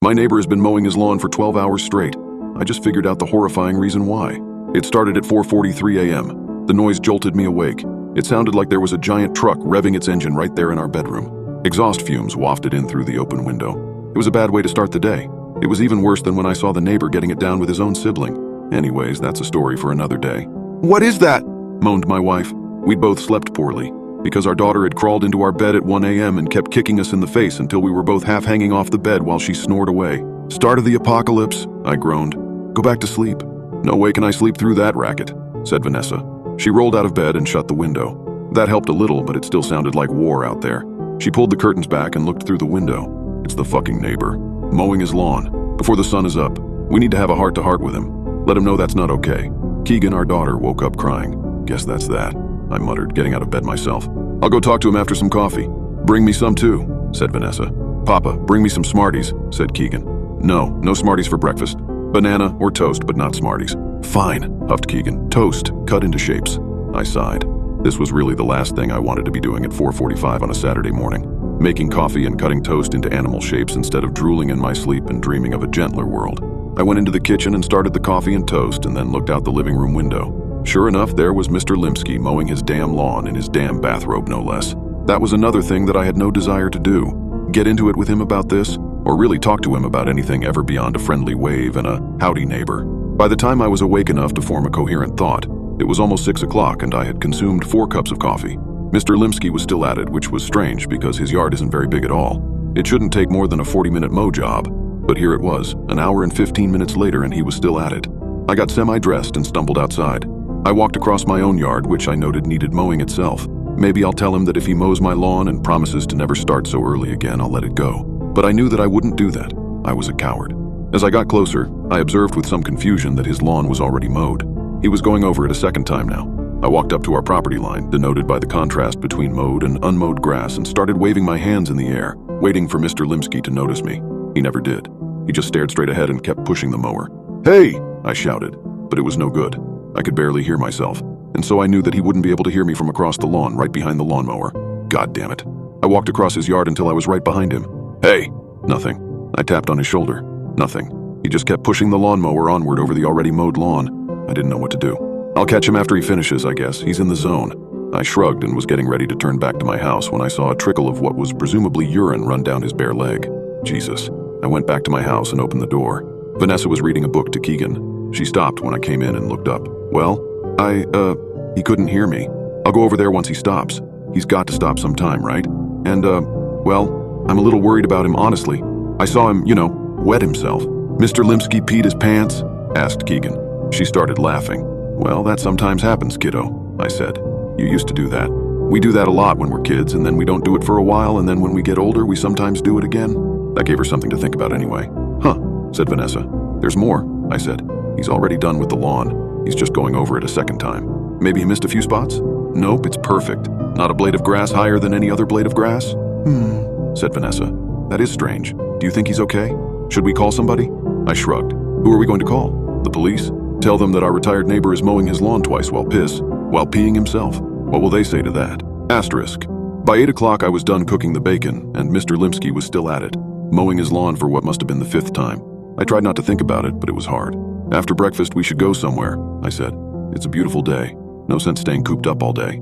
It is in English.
My neighbor has been mowing his lawn for 12 hours straight. I just figured out the horrifying reason why. It started at 4:43 a.m. The noise jolted me awake. It sounded like there was a giant truck revving its engine right there in our bedroom. Exhaust fumes wafted in through the open window. It was a bad way to start the day. It was even worse than when I saw the neighbor getting it down with his own sibling. Anyways, that's a story for another day. "What is that?" moaned my wife. We'd both slept poorly, because our daughter had crawled into our bed at 1 a.m. and kept kicking us in the face until we were both half hanging off the bed while she snored away. "Start of the apocalypse," I groaned. "Go back to sleep." "No way can I sleep through that racket," said Vanessa. She rolled out of bed and shut the window. That helped a little, but it still sounded like war out there. She pulled the curtains back and looked through the window. "It's the fucking neighbor, mowing his lawn, before the sun is up. We need to have a heart-to-heart with him. Let him know that's not okay." Keegan, our daughter, woke up crying. "Guess that's that," I muttered, getting out of bed myself. "I'll go talk to him after some coffee." "Bring me some too," said Vanessa. "Papa, bring me some Smarties," said Keegan. No Smarties for breakfast. Banana or toast, but not Smarties." "Fine," huffed Keegan. "Toast, cut into shapes." I sighed. This was really the last thing I wanted to be doing at 4:45 on a Saturday morning. Making coffee and cutting toast into animal shapes instead of drooling in my sleep and dreaming of a gentler world. I went into the kitchen and started the coffee and toast and then looked out the living room window. Sure enough, there was Mr. Limsky mowing his damn lawn in his damn bathrobe, no less. That was another thing that I had no desire to do. Get into it with him about this, or really talk to him about anything ever beyond a friendly wave and a howdy neighbor. By the time I was awake enough to form a coherent thought, it was almost 6 o'clock and I had consumed 4 cups of coffee. Mr. Limsky was still at it, which was strange because his yard isn't very big at all. It shouldn't take more than a 40-minute mow job, but here it was, an hour and 15 minutes later, and he was still at it. I got semi-dressed and stumbled outside. I walked across my own yard, which I noted needed mowing itself. Maybe I'll tell him that if he mows my lawn and promises to never start so early again, I'll let it go. But I knew that I wouldn't do that. I was a coward. As I got closer, I observed with some confusion that his lawn was already mowed. He was going over it a second time now. I walked up to our property line, denoted by the contrast between mowed and unmowed grass, and started waving my hands in the air, waiting for Mr. Limsky to notice me. He never did. He just stared straight ahead and kept pushing the mower. "Hey!" I shouted, but it was no good. I could barely hear myself, and so I knew that he wouldn't be able to hear me from across the lawn right behind the lawnmower. God damn it. I walked across his yard until I was right behind him. "Hey!" Nothing. I tapped on his shoulder. Nothing. He just kept pushing the lawnmower onward over the already mowed lawn. I didn't know what to do. "I'll catch him after he finishes, I guess. He's in the zone." I shrugged and was getting ready to turn back to my house when I saw a trickle of what was presumably urine run down his bare leg. Jesus. I went back to my house and opened the door. Vanessa was reading a book to Keegan. She stopped when I came in and looked up. "Well, he couldn't hear me. I'll go over there once he stops. He's got to stop sometime, right? And, well, I'm a little worried about him, honestly. I saw him, wet himself." "Mr. Limsky peed his pants?" asked Keegan. She started laughing. "Well, that sometimes happens, kiddo," I said. "You used to do that. We do that a lot when we're kids, and then we don't do it for a while, and then when we get older, we sometimes do it again." That gave her something to think about anyway. "Huh," said Vanessa. "There's more," I said. "He's already done with the lawn. He's just going over it a second time. Maybe he missed a few spots?" "Nope, it's perfect. Not a blade of grass higher than any other blade of grass?" Said Vanessa. "That is strange. Do you think he's okay? Should we call somebody?" I shrugged. "Who are we going to call? The police? Tell them that our retired neighbor is mowing his lawn twice while peeing himself. What will they say to that?" Asterisk. By 8 o'clock I was done cooking the bacon, and Mr. Limsky was still at it, mowing his lawn for what must have been the 5th time. I tried not to think about it, but it was hard. "After breakfast we should go somewhere," I said. "It's a beautiful day. No sense staying cooped up all day."